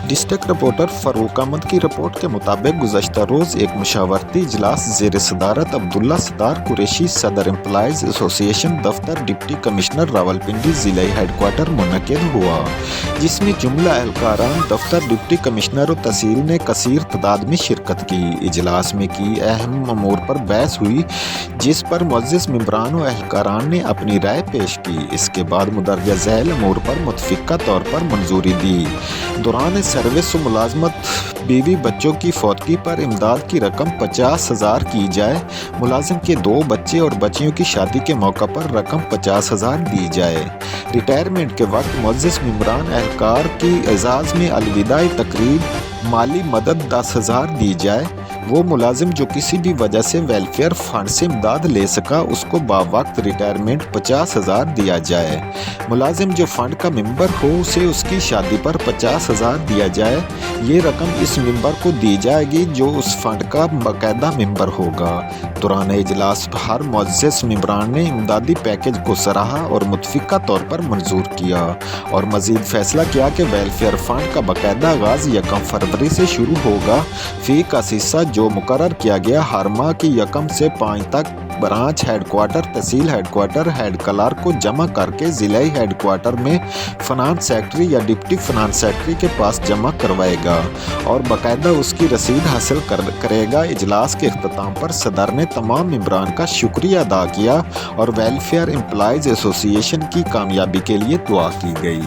District reporter فاروق احمد کی report کے مطابق گزشتہ روز ایک مشاورتی اجلاس زیر صدارت عبداللہ ستار قریشی صدر امپلائیز ایسوسی ایشن دفتر ڈپٹی کمشنر راولپنڈی ضلعی ہیڈ کوارٹر منعقد ہوا، جس میں جملہ اہلکاران دفتر ڈپٹی کمشنر و تحصیل نے کثیر تعداد میں شرکت کی۔ اجلاس میں کی اہم امور پر بحث ہوئی، جس پر معزز ممبران و اہلکاران نے اپنی رائے پیش کی۔ اس کے بعد مندرجہ ذیل امور پر متفقہ طور پر منظوری دی۔ دوران سروس و ملازمت بیوی بچوں کی فوتگی پر امداد کی رقم 50,000 کی جائے، ملازم کے 2 بچے اور بچیوں کی شادی کے موقع پر رقم 50,000 دی جائے۔ ریٹائرمنٹ کے وقت معزز ممبران اہلکار کی اعزاز میں الوداعی تقریب مالی مدد 10,000 دی جائے۔ وہ ملازم جو کسی بھی وجہ سے ویلفیئر فنڈ سے امداد لے سکا، اس کو باوقت ریٹائرمنٹ 50,000 دیا جائے۔ ملازم جو فنڈ کا ممبر ہو، اسے اس کی شادی پر 50,000 دیا جائے۔ یہ رقم اس ممبر کو دی جائے گی جو اس فنڈ کا باقاعدہ ممبر ہوگا۔ دوران اجلاس ہر معزز ممبران نے امدادی پیکیج کو سراہا اور متفقہ طور پر منظور کیا، اور مزید فیصلہ کیا کہ ویلفیئر فنڈ کا باقاعدہ آغاز 1 فروری سے شروع ہوگا۔ فی کس حصہ جو مقرر کیا گیا ہر ماہ کی 1 سے 5 تک برانچ ہیڈ کوارٹر، تحصیل ہیڈ کوارٹر، ہیڈ کلرک کو جمع کر کے ضلعی ہیڈ کوارٹر میں فنانس سیکرٹری یا ڈپٹی فنانس سیکرٹری کے پاس جمع کروائے گا اور باقاعدہ اس کی رسید حاصل کرے گا۔ اجلاس کے اختتام پر صدر نے تمام ممبران کا شکریہ ادا کیا اور ویلفیئر امپلائیز ایسوسی ایشن کی کامیابی کے لیے دعا کی گئی۔